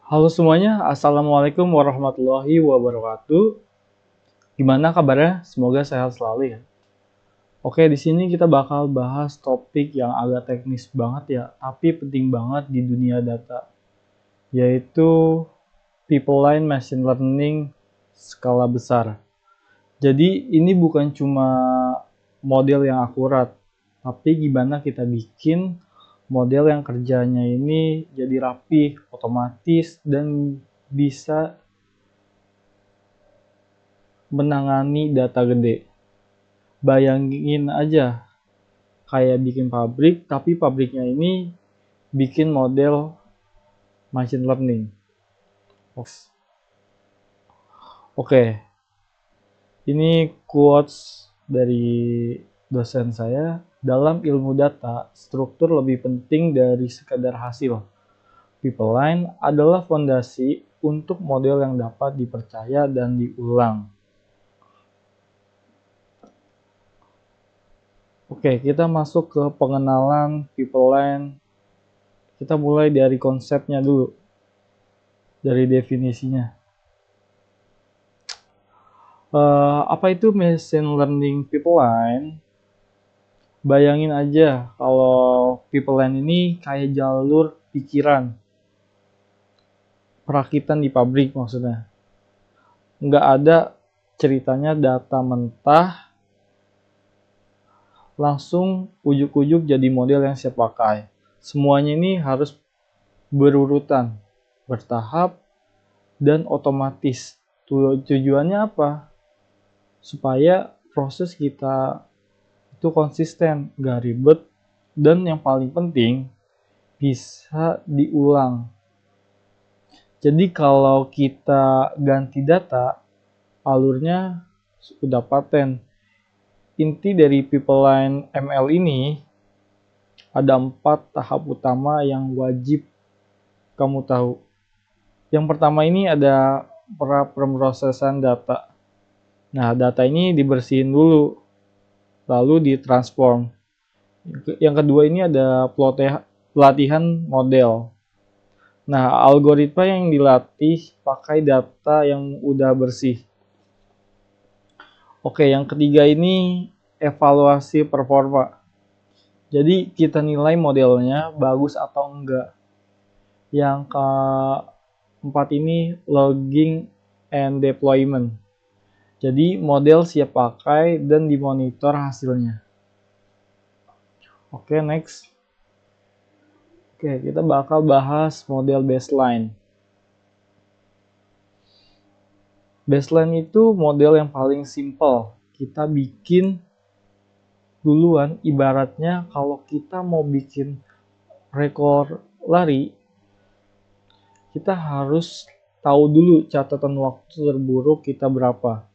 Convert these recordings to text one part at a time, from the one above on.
Halo semuanya, Assalamualaikum warahmatullahi wabarakatuh. Gimana kabarnya? Semoga sehat selalu ya. Oke, di sini kita bakal bahas topik yang agak teknis banget ya, tapi penting banget di dunia data, yaitu people line machine learning skala besar. Jadi ini bukan cuma model yang akurat, tapi gimana kita bikin model yang kerjanya ini jadi rapih, otomatis, dan bisa menangani data gede. Bayangin aja, kayak bikin pabrik, tapi pabriknya ini bikin model machine learning. Oke, ini quotes dari dosen saya. Dalam ilmu data, struktur lebih penting dari sekadar hasil. Pipeline adalah fondasi untuk model yang dapat dipercaya dan diulang. Oke, kita masuk ke pengenalan pipeline. Kita mulai dari konsepnya dulu, dari definisinya. Apa itu machine learning pipeline? Bayangin aja kalau pipeline ini kayak jalur pikiran, perakitan di pabrik maksudnya. Nggak ada ceritanya data mentah, langsung ujuk-ujuk jadi model yang siap pakai. Semuanya ini harus berurutan, bertahap, dan otomatis. Tujuannya apa? Supaya proses kita itu konsisten, gak ribet, dan yang paling penting bisa diulang. Jadi kalau kita ganti data, alurnya sudah paten. Inti dari pipeline ML ini ada 4 tahap utama yang wajib kamu tahu. Yang pertama ini ada pemrosesan data. Nah, data ini dibersihin dulu, lalu ditransform. Yang kedua ini ada pelatihan model. Nah, algoritma yang dilatih pakai data yang udah bersih. Oke, yang ketiga ini evaluasi performa. Jadi kita nilai modelnya bagus atau enggak. Yang keempat ini logging and deployment. Jadi model siap pakai dan dimonitor hasilnya. Oke, next. Oke, kita bakal bahas model baseline. Baseline itu model yang paling simple. Kita bikin duluan, ibaratnya kalau kita mau bikin rekor lari, kita harus tahu dulu catatan waktu terburuk kita berapa.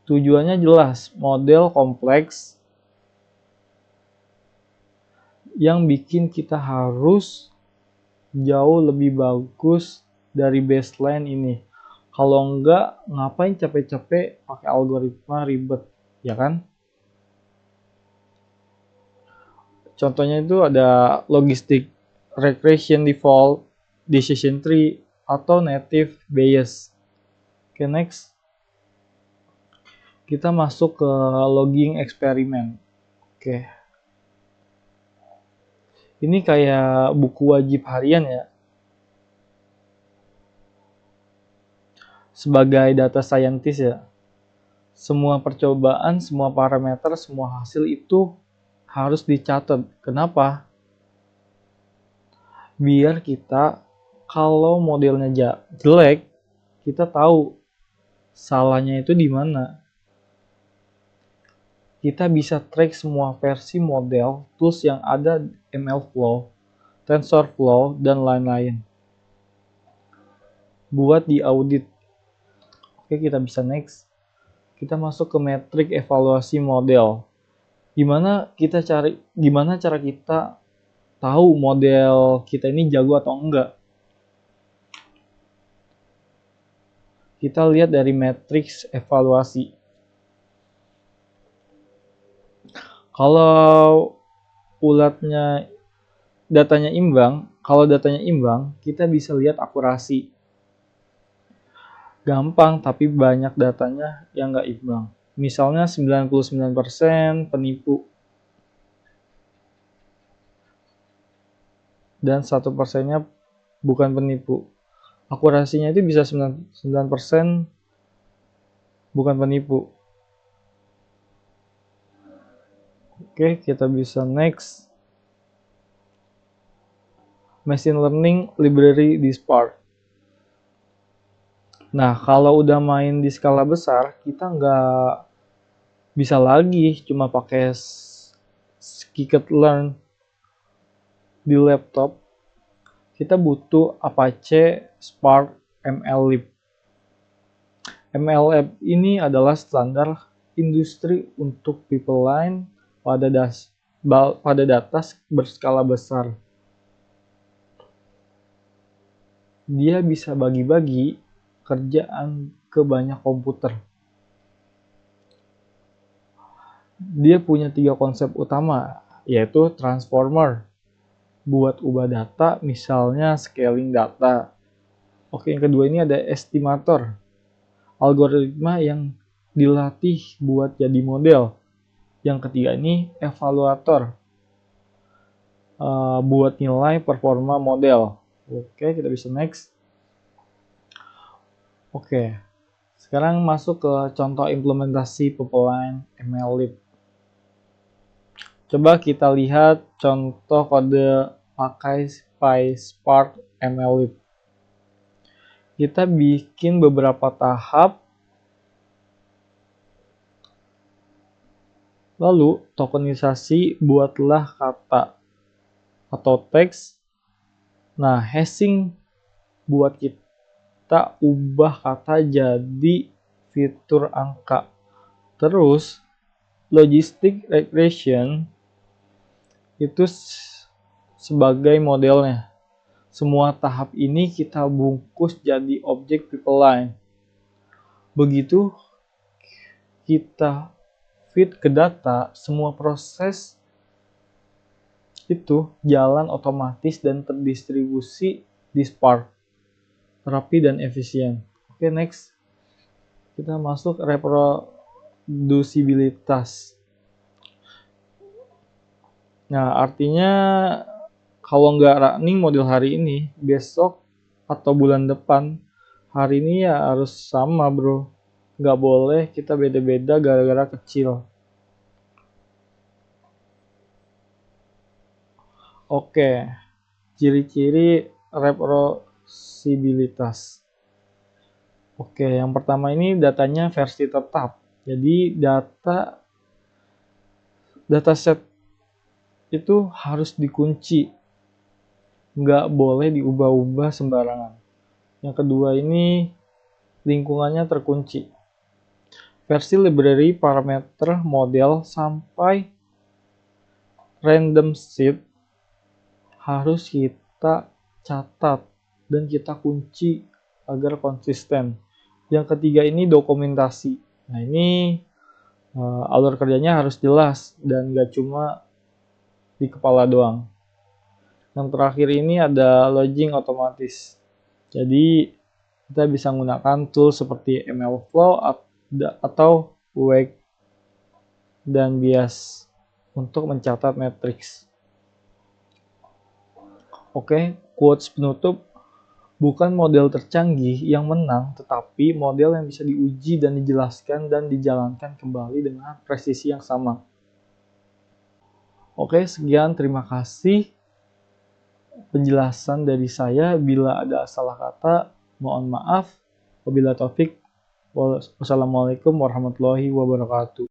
Tujuannya jelas, model kompleks yang bikin kita harus jauh lebih bagus dari baseline ini. Kalau enggak, ngapain capek-capek pakai algoritma ribet, ya kan? Contohnya itu ada logistic regression default, decision tree, atau native Bayes. Oke, next. Kita masuk ke logging eksperimen. Oke. Ini kayak buku wajib harian ya. Sebagai data scientist ya, semua percobaan, semua parameter, semua hasil itu harus dicatat. Kenapa? Biar kita kalau modelnya jelek, kita tahu salahnya itu di mana. Kita bisa track semua versi model, tools yang ada, MLflow, TensorFlow, dan lain-lain. Buat di audit. Oke, kita bisa next. Kita masuk ke metrik evaluasi model. Gimana cara kita tahu model kita ini jago atau enggak? Kita lihat dari matriks evaluasi. Kalau ulatnya datanya imbang, kalau datanya imbang, kita bisa lihat akurasi. Gampang, tapi banyak datanya yang nggak imbang. Misalnya 99% penipu dan 1%-nya bukan penipu. Akurasinya itu bisa 99% bukan penipu. Oke, kita bisa next. Machine Learning Library di Spark. Nah, kalau udah main di skala besar, kita nggak bisa lagi cuma pakai scikit-learn di laptop. Kita butuh Apache Spark MLlib. MLlib ini adalah standar industri untuk pipeline pada data berskala besar. Dia bisa bagi-bagi kerjaan ke banyak komputer. Dia punya 3 konsep utama, yaitu transformer, buat ubah data, misalnya scaling data. Oke, yang kedua ini ada estimator, algoritma yang dilatih buat jadi model. Yang ketiga ini evaluator, buat nilai performa model. Oke, kita bisa next. Oke, sekarang masuk ke contoh implementasi pipeline MLlib. Coba kita lihat contoh kode pakai PySpark MLlib. Kita bikin beberapa tahap, lalu tokenisasi, buatlah kata atau teks. Nah, hashing buat kita ubah kata jadi fitur angka. Terus logistic regression itu sebagai modelnya. Semua tahap ini kita bungkus jadi objek pipeline. Begitu kita feed ke data, semua proses itu jalan otomatis dan terdistribusi di Spark. Rapi dan efisien. Oke, next. Kita masuk reproducibilitas. Nah, artinya kalau nggak running model hari ini, besok atau bulan depan, hari ini ya harus sama, bro. Nggak boleh kita beda-beda gara-gara kecil. Oke, ciri-ciri reproducibilitas. Oke, yang pertama ini datanya versi tetap. Jadi dataset itu harus dikunci, nggak boleh diubah-ubah sembarangan. Yang kedua ini lingkungannya terkunci. Versi library, parameter, model, sampai random seed harus kita catat dan kita kunci agar konsisten. Yang ketiga ini dokumentasi. Nah, ini alur kerjanya harus jelas dan nggak cuma di kepala doang. Yang terakhir ini ada logging otomatis. Jadi kita bisa menggunakan tool seperti MLflow atau Wake dan Bias untuk mencatat matriks. Oke, quotes penutup. Bukan model tercanggih yang menang, tetapi model yang bisa diuji dan dijelaskan dan dijalankan kembali dengan presisi yang sama. Oke, sekian, terima kasih penjelasan dari saya. Bila ada salah kata, mohon maaf. Wabillahi taufik. Wassalamualaikum warahmatullahi wabarakatuh.